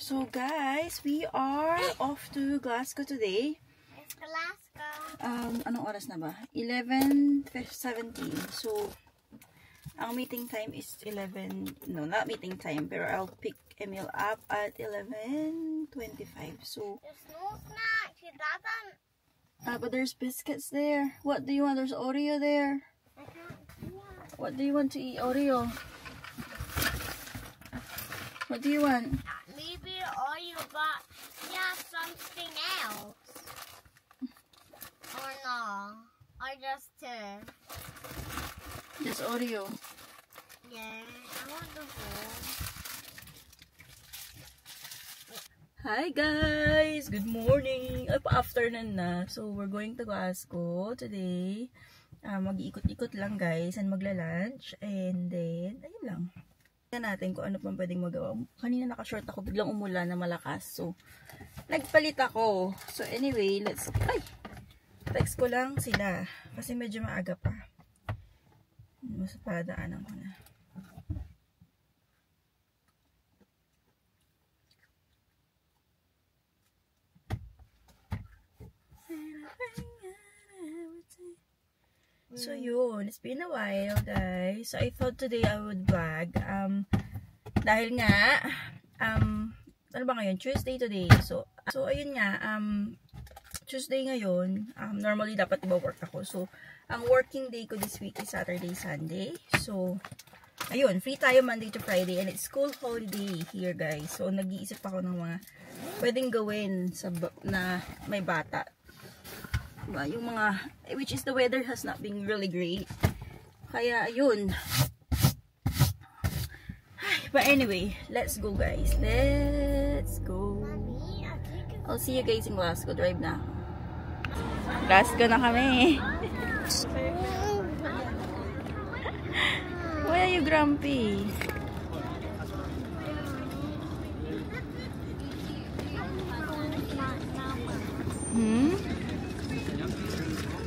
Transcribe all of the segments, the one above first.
So guys, we are off to Glasgow today. It's Glasgow. Anong oras na ba? 11:17. So, ang meeting time is 11. No, not meeting time. Pero I'll pick Emil up at 11:25. So, There's no snack. He doesn't. but there's biscuits there. What do you want? There's Oreo there. I can't do that. What do you want to eat? Oreo. What do you want? Maybe Oreo, but yeah, something else. Or no. Or just Just Oreo. yeah, I want the whole. Hi guys! Good morning! Afternoon na. So, we're going to Glasgow today. Mag-iikot-ikot lang guys and magla-lunch. And then, ayun lang. Tignan natin kung ano pang pwedeng magawa. Kanina naka-short ako, biglang umulan na malakas. So, nagpalit ako. So, anyway, text ko lang sila. Kasi medyo maaga pa. Mas padaanan ko na. So yun, it's been a while guys. So I thought today I would vlog. Dahil nga, ano ba ngayon? Tuesday today. So ayun nga, Tuesday ngayon, normally dapat iba-work ako. So, ang working day ko this week is Saturday, Sunday. So, ayun, free tayo Monday to Friday and it's school holiday here guys. So, nag-iisip ako ng mga pwedeng gawin na may bata. Yung mga, which is the weather has not been really great. Kaya, ayun. But anyway, let's go guys. Let's go. I'll see you guys in Glasgow. Drive na. Glasgow na kami. Why are you grumpy?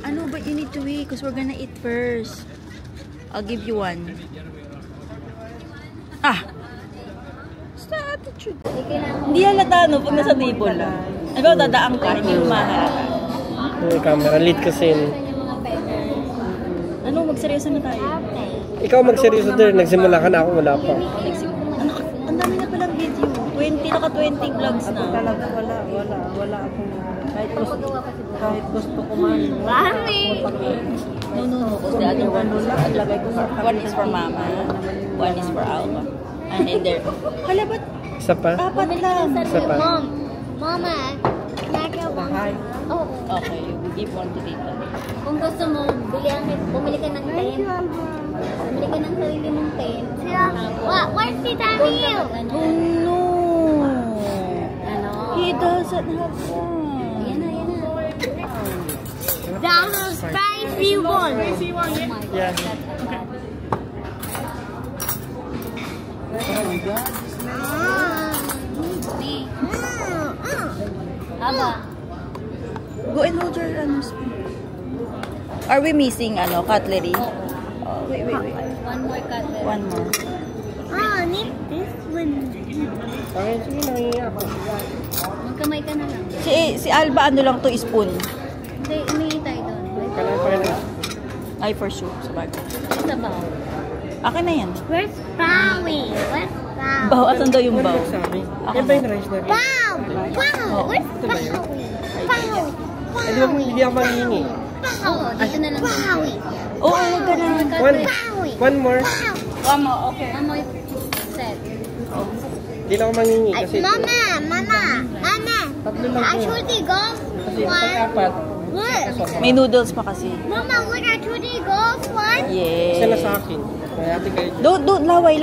Ano, but you need to wait because we're gonna eat first. I'll give you one. Stop attitude. Hindi halata no pag nasa table lang. Ano, dadaan ka, hindi umahalata. Yung camera, lead kasi yun. Ano, magseryoso na tayo. Ikaw magseryoso din, nagsimula ka na ako, wala pa. Ang dami na palang video. 20 vlogs na. Talaga wala akong kahit gusto ko man. No. Because the other one, one is for Mama, one is for Alma. And then there. Hala, ba't? Isa pa? Apat lang. Isa pa? Mama, can I get one? Oh. Okay, you give one to Tita. Kung gusto mo, bumili ka ng tent. Bumili ka ng sarili mong tent. Where's si Daniel? Oh no! He doesn't have one. Yan na. That was spicy one. Yeah. Aba. Go and hold your spoon. Are we missing cutlery? Oh, wait. One more cutlet. One more. I need this one. Okay, sige, nangyayari ako. Magkamay ka na lang. Si Alba, ano lang to, spoon? Hindi, umihi tayo doon. Kailangan pa rin. Ay, for sure. Sa bagay. Isa ba? Akin na yan. Where's Bowie? Where's Bowie? Baw, asan daw yung baw? Sabi. Ako Yan ba yung rice na? Bow! Where's Ito ba yun? Bowie? Eh, di ba hindi ako mangingi? Oo, dito na lang. Bowie! Oo, wag ka na. One more. One more, okay. One more set. Hindi na ako mangingi kasi Mama! tatlo lang I po. should go Kasi one. pag-apat. Look! May noodles pa kasi. Mama, look at should go one. Isa na Yes. sa akin. Kaya ate kayo. Don't, laway.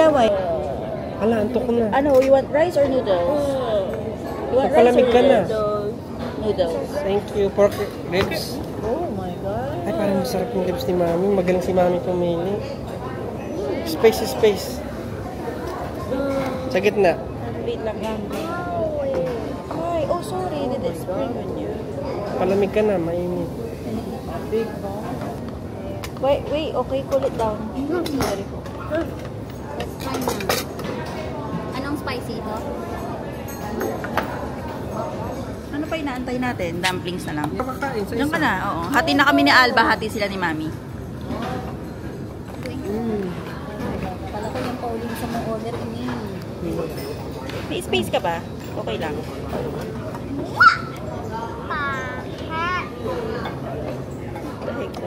Hala, antok ko na. Ano, you want rice or noodles? You want rice or Papalamig ka na. noodles? Noodles. Thank you. Pork ribs. Oh my God. Ay, parang masarap yung ribs ni Mami. Magaling si Mami pumili. Space. Sa gitna. Wait lang yan. Ay, oh sorry. Did it spring on you? Palamig ka na, mainit. Big ba? Wait, okay, cool it down. Sorry po. Let's try na. Anong spicy ito? inaantay natin? Dumplings na lang. Makakain sa Diyan isa. ka na, oo. Hati na kami ni Alba, hati sila ni Mami. Kala ko yung Pauline sa mga order ini. May space ka ba? Okay lang.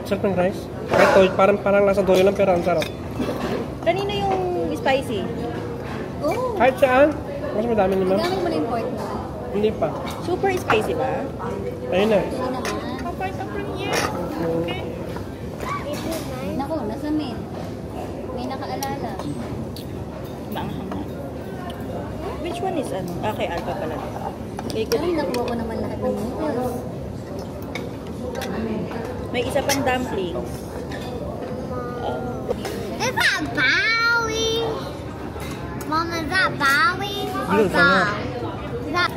Sarap ng rice. Kahit parang lasa toyo lang pero ang sarap. Kanino yung spicy? Oh, Kahit saan, mas madami naman. gamit mo na yung pork na. Hindi pa. Super spicy ba? Ayun na. Hindi naman. Naku, nasa main. May nakaalala. Maanghang nga. Which one is ano? Ah, kay Alba pala. Kay Ay, nakuha ko naman lahat ng noodles. May isa pang dumplings. Is that Bowie? Mom, is that Bowie? Yun, sana. Is that...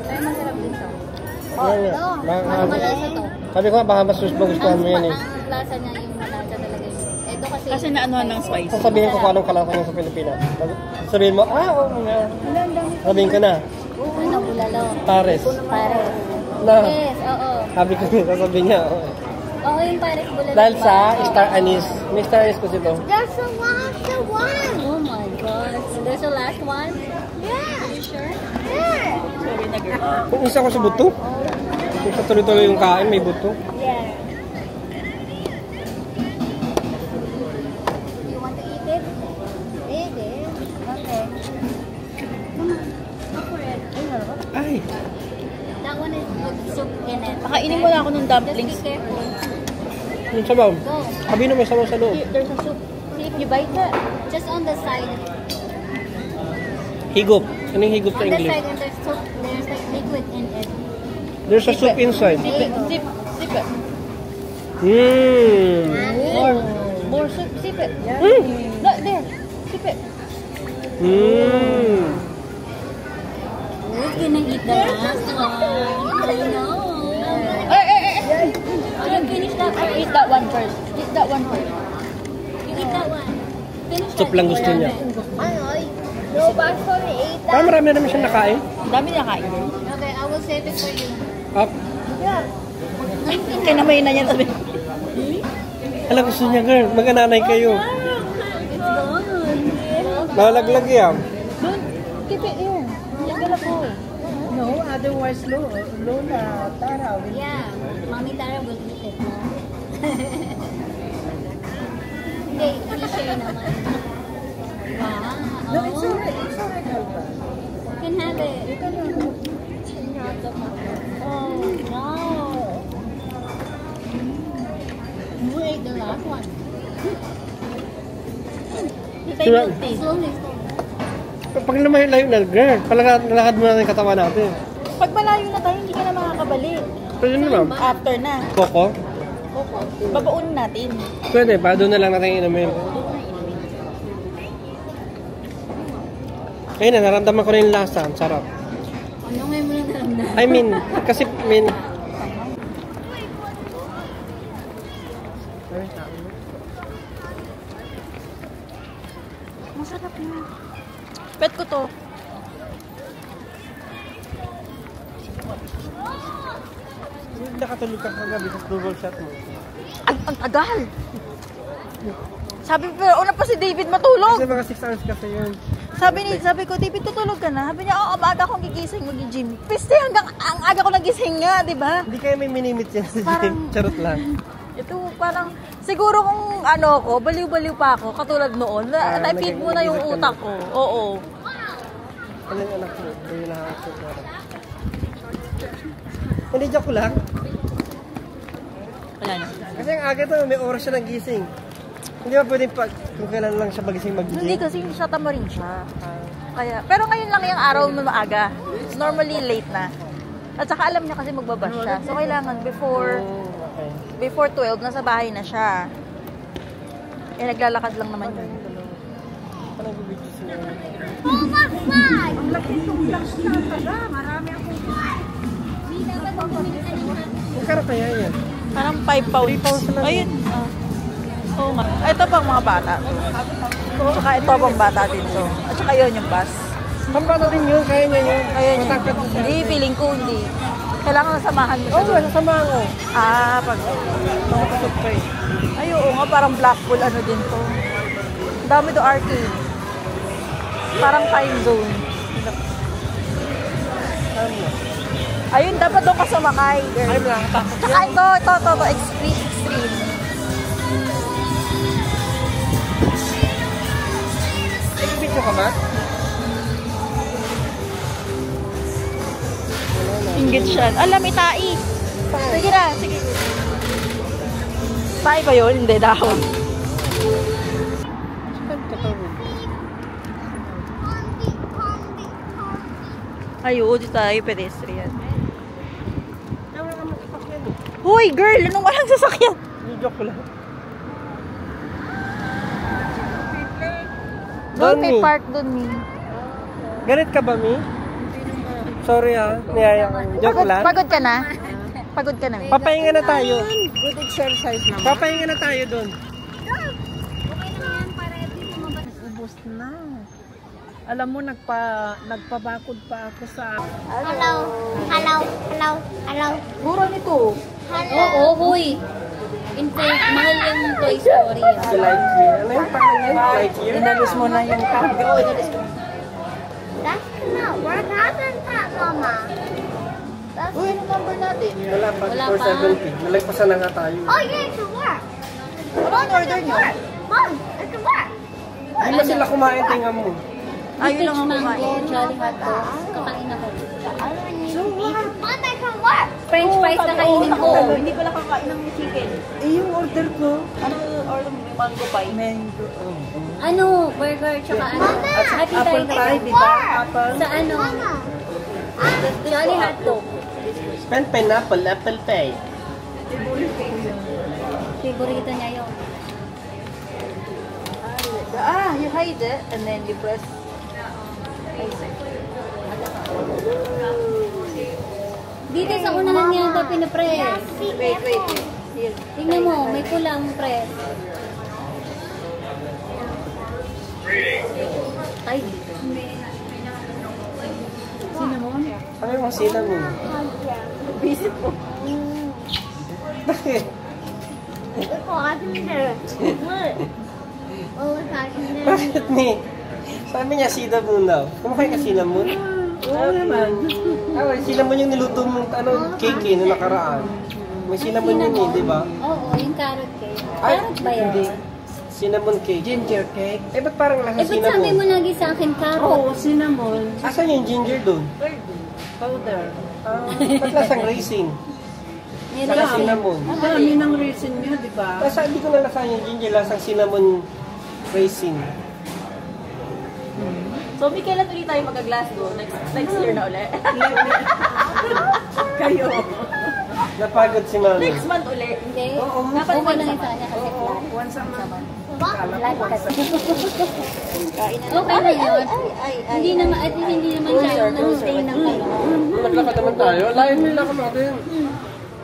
Ay, masarap din siya. Ano? Mas malasa to. Sabi ko nga, baka mas magustuhan mo yan eh. Ang lasa niya yung malasa talaga yun. Ito kasi... Kasi naanuhan ng spicy. Sasabihin ko kung anong kalasa niya sa Pilipinas. Sabihin mo, oo nga. Sabihin ko na, Ano, bulalo. pares. Pares. Na, Yes, oo. sabi ko niya, sasabihin niya, oo. Oo, yung pares bulalo. Dahil sa star anise. May star anise kasi ito. There's a last one. Oh my gosh. There's a last one? Yeah. Are you sure? Yeah. Sorry na girl. Kung isa ko sa buto. Kung sa tuloy-tuloy yung kain, may buto. Yeah. You want to eat it? Eat it. Okay. Come on. Go for it. Ay, That one is with soup in it. Pakainin mo na ako ng dumplings. Just be careful. yung sabaw. Go. Sabi na may sabaw sa loob. There's a soup. See if you bite it. Just on the side. Higop. Anong higop sa On the English? side and there's soup. There's like liquid in it. There's a soup inside. There you go. Sip. Sip it. Mmm. More soup. Sip it. Mm. No, there. Sip it. Mmm. Who's gonna eat the last one? I know. Oh, you finish that one. Eat that one first. Eat that one first. You eat that one. Finish Soup lang gusto niya. No, but for me, eat that. Parang marami naman siyang nakain. Ang dami na kain. Okay, I will save it for you. Up. Kaya naman yun na yan sabi. Alam, gusto niya, girl. Mag-ananay kayo. It's gone. Nalaglag yan. Keep it here. Lagyan ako. No, otherwise Lola, Tara will Yeah, Mommy Tara will eat it, no? Hindi, i-share naman. Wow. No, it's alright, Alba. You can have it. You can have it. Oh, no. You ate the last one. Sure. Slowly, slowly. Pag lumayo na, girl, palakad mo na yung katawan natin. Pag malayo na tayo, hindi ka na makakabalik. Pwede naman. After na. Coco? Babaunin natin. Pwede pa, doon na lang natin inumin. Ayun na, naramdaman ko na yung lasa. Ang sarap. Ano ngayon mo lang naramdaman? I mean, kasi, Masarap na. Pet ko to. nakatulog ka kagabi sa double shot mo. Ay, ang tagal! Sabi, pero una pa si David matulog. Kasi mga 6 hours kasi yun. Sabi ko, David, tutulog ka na. Sabi niya, oo, maaga akong gigising mag-gym. Piste, hanggang ang aga ko nagising nga, di ba? Hindi kayo may minimit yan sa Parang- gym. Charot lang. Ito, parang, siguro kung ano ko, baliw-baliw pa ako, katulad noon, na-feed mo na yung utak ko. Oo. Ano yung anak mo? Hindi yung lahat ko. Hindi, joke lang. Wala na. Kasi ang aga to, may oras siya ng gising. Hindi ba pwedeng kung kailan lang siya magising mag-gym? Hindi kasi sa tamarin siya. Kaya, pero ngayon lang yung araw na maaga. Normally late na. At saka alam niya kasi magbabash siya. So kailangan Okay. before 12 nasa bahay na siya. Eh naglalakad lang naman yun. Ano yung bibigyan siya? Oh my God! Ang laki itong blocks na taga. Marami akong... Hindi dapat bumili ka ng Magkano kaya yan? Parang 5 pounds. 3 pounds na lang. Ayun. Oo nga. Ito pang mga bata. Saka ito pang bata din to. At saka yun yung bus. Samba na din yun, kaya niya yun. Ayan yun. Matangkad siya. Hindi, feeling ko hindi. Kailangan samahan mo siya. Oo, sasamahan ko. Ah, pag... Makapasok pa eh. Ay, oo nga, parang Blackpool ano din to. Ang dami do arcade. Parang time zone. Ayun, dapat doon ka sumakay, girl. Ay, nakakatakot Tsaka ito, extreme. Nag-video ka ba? Inggit siya. Alam, may tai. Sige na, sige. Tai ba yun? Hindi, dahon. Ay, oo, dito tayo, pedestrian. Hoy, girl! Anong walang sasakyan? Joke lang. Doon may Mi. park doon, Mi. Galit ka ba, Mi? Sorry ha, niyaya ko. Joke lang. Pagod ka na? Pagod ka na, Mi. Papahinga na tayo. Good exercise naman. Papahinga na tayo doon. Okay na yan para at least lumabas. Ubus na. Alam mo, nagpabakod pa ako sa... Hello. Mura nito. Oo, huy. In fact, mahal yung Toy Story. Si Lightyear. Ano yung pangalan niya? Lightyear? Inalis mo na yung cargo. That's not work. How's that, Mama? That's... Uy, anong number natin? Wala pa. Wala 470. Nalagpasan na nga tayo. Oh, yeah, it can work. Ano ang order nyo? Mom, it can work. Hindi na sila kumain, tingnan mo. Ayun lang ang Mango, kumain. Jolly Hot Dogs. Kakain ako. So what? Mom, it can work. French fries kakainin ko. Hindi pala kakain ng chicken. Eh, yung order ko. Ano order mo? Yung mango pie? Mango. Ano, burger, tsaka ano. Happy Apple tayo. pie, di ba? Apple. Sa ano? Jolly Hot Dog. Pen pineapple, apple pie. Favorito niya yun. You hide it and then you press. Dito sa una lang niya ito pinapress. Wait. Here. Tingnan mo, may pulang press. Ay, dito. Ano yung masina mo? Visit po. Bakit? Bakit ni? Sabi niya, cinnamon daw. Kumakain ka cinnamon? Oo naman. Ah, cinnamon yung niluto mong cake eh, nung nakaraan. May cinnamon yun eh, di ba? Oo, yung carrot cake. Ay, Carrot ba yun? hindi. Cinnamon cake. Ginger cake. Eh, ba't parang lasa Eh, ba't sabi mo cinnamon? lagi sa akin carrot? Oo, cinnamon. Asan yung ginger doon? Powder. Ah, ba't lasang racing? May Saka raisin. cinnamon. Ang dami ng reason niya, di ba? Kasi hindi ko na lasahan yung ginger, lasang cinnamon racing. So, may kailan ulit tayo mag-Glasgow? Next year na ulit. Kayo. Napagod si Mami. Next month ulit. Hindi. Oo. Dapat okay lang yung sana kasi flat. Once a month. Flat kasi. Kain na. Okay na yun. Ay. Hindi naman, at least hindi naman siya nag-stay ng ano. Naglakad naman tayo. Layo nila kami natin.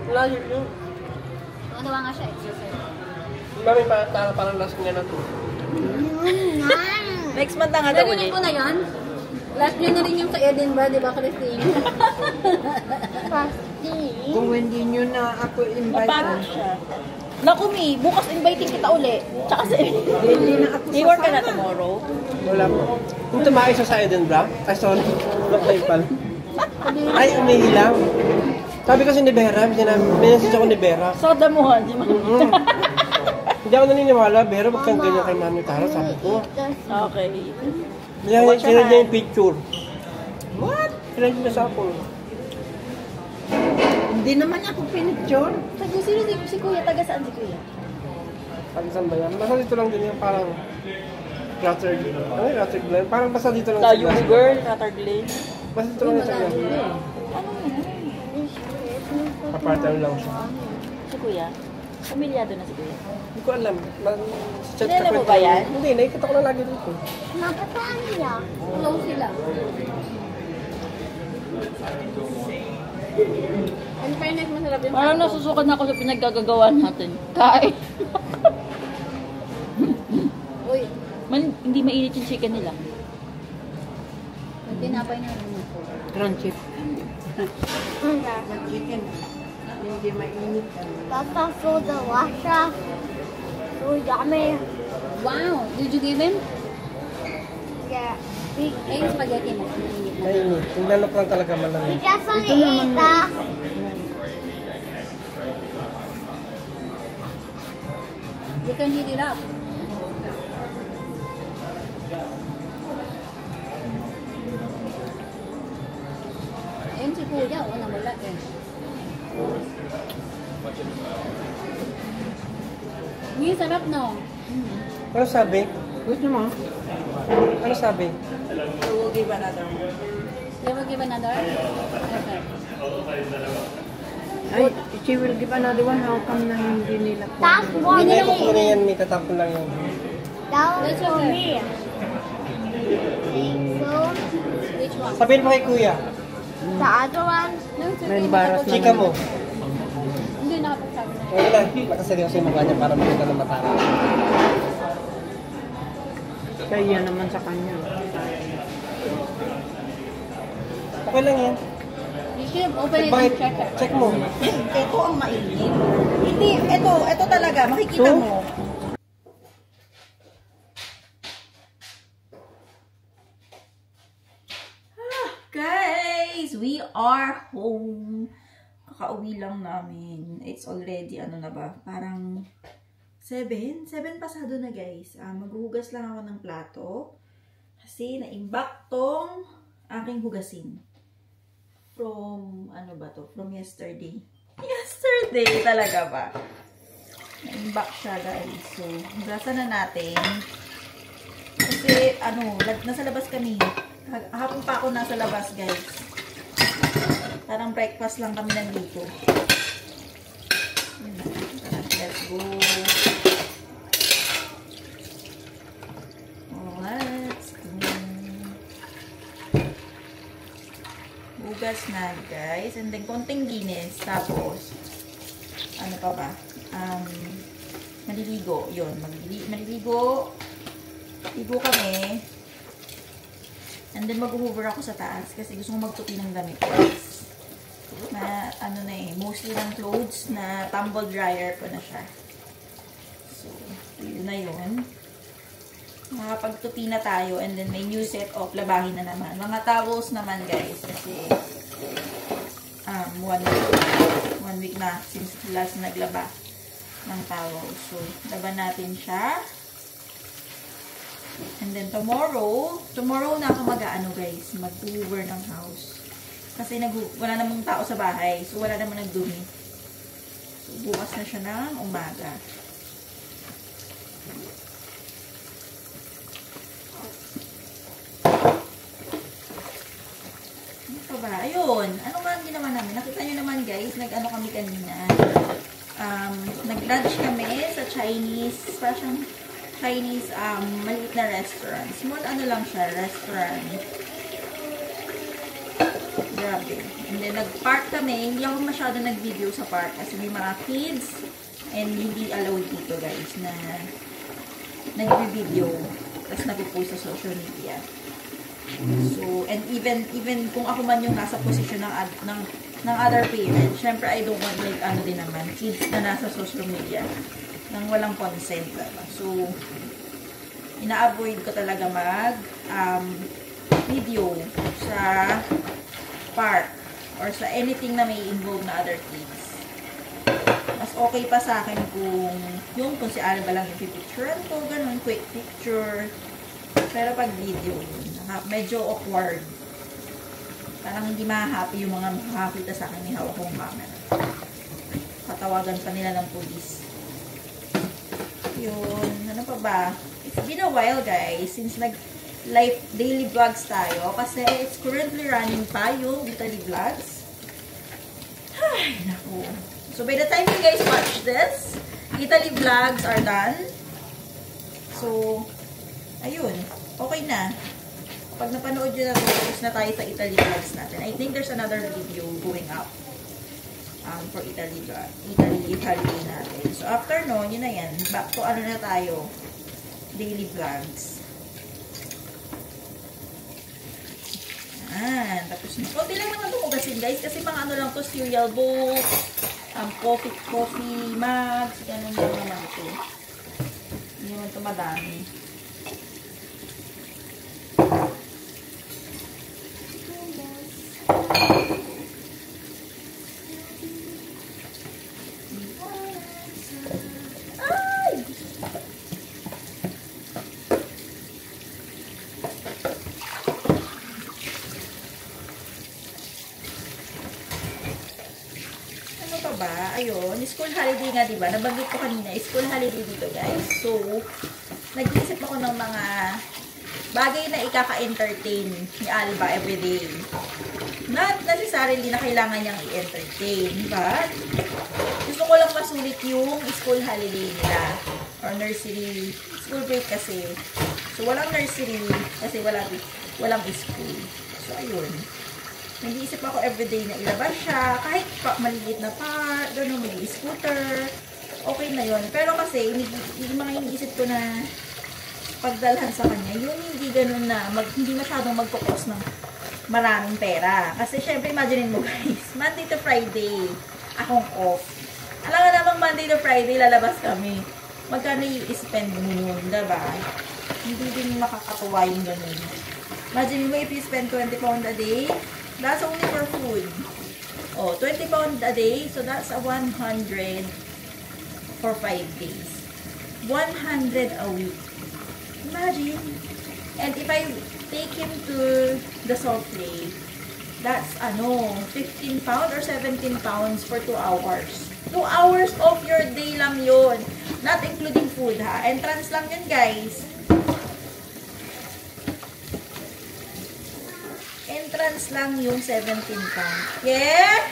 Layo yun. Ano nga siya, exercise. Mami, parang lasang nga na to. Next month na nga daw Narinig ulit. ko na yan. Last year na rin yung sa Edinburgh, di ba, Christine? Kung hindi nyo na ako invite siya. Naku, Mi, bukas inviting kita uli. Tsaka sa... Hindi na ako May work ka na tomorrow? Wala po. Kung tumayo siya sa Edinburgh, ay sorry, nakay pala. Ay, umihilang. Sabi kasi ni Vera, minessage ako ni Vera. Soda mo, di ba? Hindi ako naniniwala, Vera, wag kang ganyan kay Mami Tara, sabi ko. Okay. Sinad niya yung picture. What? Sinad niya sa ako. Hindi naman ako pinicture. Sino si Kuya? Taga saan si Kuya? Pag-isang ba yan? Basta dito lang din yung parang Clutter. Ano yung Clutter Glen? Parang basta dito lang Tayo, girl, Catherine. Basta dito lang yung sa Glen. Kapartan lang siya. Si Kuya? Pamilyado na si Kuya. Hindi ko alam. Chat Kilala mo ba yan? Hindi, nakikita ko lang lagi dito. Napataan nila. Close sila. In fairness, masarap yung Parang nasusukan na ako sa pinaggagawa natin. Kain. Uy, Hindi mainit yung chicken nila. Tinapay na rin po. Crunchy. Chicken. Hindi mainit. Papa for the washer. So yummy. Wow! Did you give him? Yeah. Yung spaghetti mo. Mainit. Yung lalok lang talaga malamig. Just want to eat that. You can heat it up. Ayun si Kuya, wala wala eh. Hindi, sarap no? Ano sabi? Gusto mo? Ano sabi? So, we'll give another one. You will give another? Okay. Ay, she will give another one. How come na hindi nila po? Hindi na kukunin yan. May tatapon lang yun. That's for me. So, which one? Sabihin mo kay kuya. The other one? No, it's May embarrass na. Chika mo. Hindi nakapagsabi na. Okay na. Nakaseryoso yung mukha niya para makita ng mata. Kaya naman sa kanya. Okay lang yan. You should open it Bakit? and check it. Check mo. Ito ang mainit. Hindi, ito talaga. Makikita So? mo. Guys, we are home. Kakauwi lang namin. It's already, ano na ba? Parang 7 pasado na guys. Maghuhugas lang ako ng plato. Kasi naimbak tong aking hugasin. From, ano ba to? From yesterday. Yesterday talaga ba? Naimbak siya guys. So, hugasan na natin. Kasi, ano, nasa labas kami. Hapon pa ako nasa labas, guys. Parang breakfast lang kami nandito. Let's go. Let's go. Hugas na, guys. And then, konting linis. Tapos, ano pa ba? Maliligo. Yun, maliligo. Ligo kami. And then, mag-hoover ako sa taas kasi gusto kong magtupi ng damit. Na, ano na eh, mostly ng clothes na tumble dryer ko na siya. So, yun na yun. Makapagtupi na tayo and then may new set of labahin na naman. Mga towels naman, guys. Kasi, one week na since last naglaba ng towels. So, laban natin siya. And then tomorrow na ako mag-ano guys, mag-hoover ng house. Kasi wala namang tao sa bahay, so wala namang nagdumi. So bukas na siya ng umaga. Ano pa ba? Ayun, ano ba ang ginawa namin? Nakita nyo naman guys, nag-ano kami kanina. Nag-lunch kami sa Chinese, parang Chinese, maliit na restaurant. Small, ano lang siya, restaurant. Grabe. And then, nag-park kami. Hindi ako masyado nag-video sa park kasi may mga kids and hindi allowed dito, guys, na nag-video tapos nag-post sa social media. So, and even kung ako man yung nasa posisyon ng other parents, syempre, I don't want, like, ano din naman, kids na nasa social media nang walang consent. So, ina-avoid ko talaga video sa park or sa anything na may involve na other kids. Mas okay pa sa akin kung si Alba lang yung pipicturean ko, ganun, quick picture. Pero pag video, medyo awkward. Parang hindi ma-happy yung mga makakita sa akin may hawak kong camera. Patawagan pa nila ng police. Yun, ano pa ba? It's been a while guys since nag-live daily vlogs tayo kasi it's currently running pa yung Italy vlogs. Ay, naku. So by the time you guys watch this, Italy vlogs are done. So, ayun. Okay na. Pag napanood nyo na, focus na tayo sa Italy vlogs natin. I think there's another video going up. For Italy natin. So, after no, yun na yan. Back to ano na tayo. Daily vlogs. ubos na. Kunti lang naman itong ugasin guys, kasi mga ano lang to, cereal bowl, coffee mugs, ganun lang naman ito. Hindi naman ito madami. Ayun, school holiday nga, diba? Nabanggit ko kanina, school holiday dito, guys. So, nag-isip ako ng mga bagay na ikaka-entertain ni Alba everyday. Not necessarily na kailangan niyang i-entertain, but gusto ko lang masulit yung school holiday nila. Or nursery, school break kasi. So, walang nursery kasi walang school. So, ayun. Nag-iisip ako everyday na ilabas siya, kahit pa maliliit na part, gano'n, mag-scooter, okay na yon. Pero kasi, yung mga iniisip ko na pagdalhan sa kanya, yung hindi gano'n na, hindi masyadong magkukos ng maraming pera. Kasi syempre, imagine mo guys, Monday to Friday, akong off. Alam nga namang Monday to Friday, lalabas kami. Magkano i-spend mo nun, diba? Hindi din makakatuwa yung gano'n. Imagine mo, if you spend 20 pounds a day, that's only for food. Oh, 20 pounds a day. So, that's a 100 for 5 days. 100 a week. Imagine. And if I take him to the Salt Lake, that's, 15 pounds or 17 pounds for 2 hours. 2 hours of your day lang yun. Not including food, ha? Entrance lang yun, guys. Entrance lang yung 17 pounds. Yeah?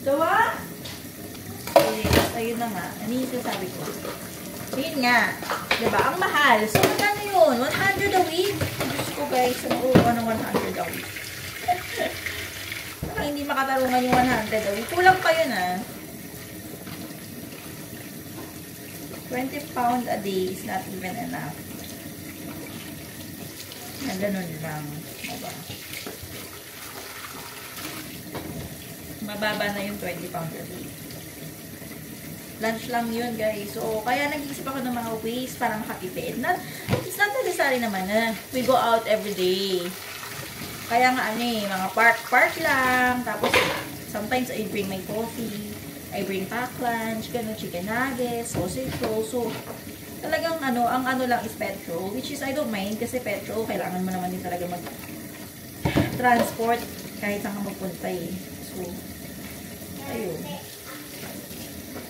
Diba? Yes, ayun na nga. Ano yung sasabi ko? Ayun nga. Diba? Ang mahal. So, magkano yun? 100 a week? Diyos ko guys, nakuha ng 100 a week. Parang hindi makatarungan yung 100 a week. Kulang pa yun, 20 pounds a day is not even enough. Na ganun lang. Diba? Mababa na yung 20 pounds a day. Lunch lang yun, guys. So, kaya nag-iisip ako ng mga ways para makatipid. It's not necessary naman na we go out every day. Kaya nga, mga park lang. Tapos, sometimes I bring my coffee. I bring pack lunch, gano'n, chicken nuggets, sausage roll. So, talagang ang lang is petrol, which is I don't mind kasi petrol, kailangan mo naman din talaga mag-transport kahit saan ka magpunta eh. So, ayun.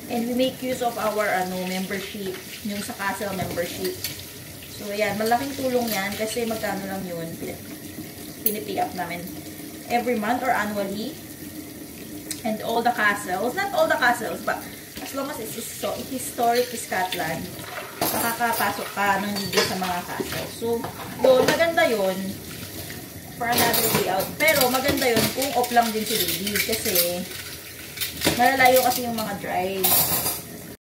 And we make use of our membership, yung sa Castle membership. So, ayan, malaking tulong yan kasi magkano lang yun, pinipick up namin every month or annually. And all the castles, not all the castles, but as long as it's historic Scotland, makakapasok ka ng libre sa mga castles. So, yun, maganda yun for another day out. Pero, maganda yun kung off lang din si Baby kasi malalayo kasi yung mga drive.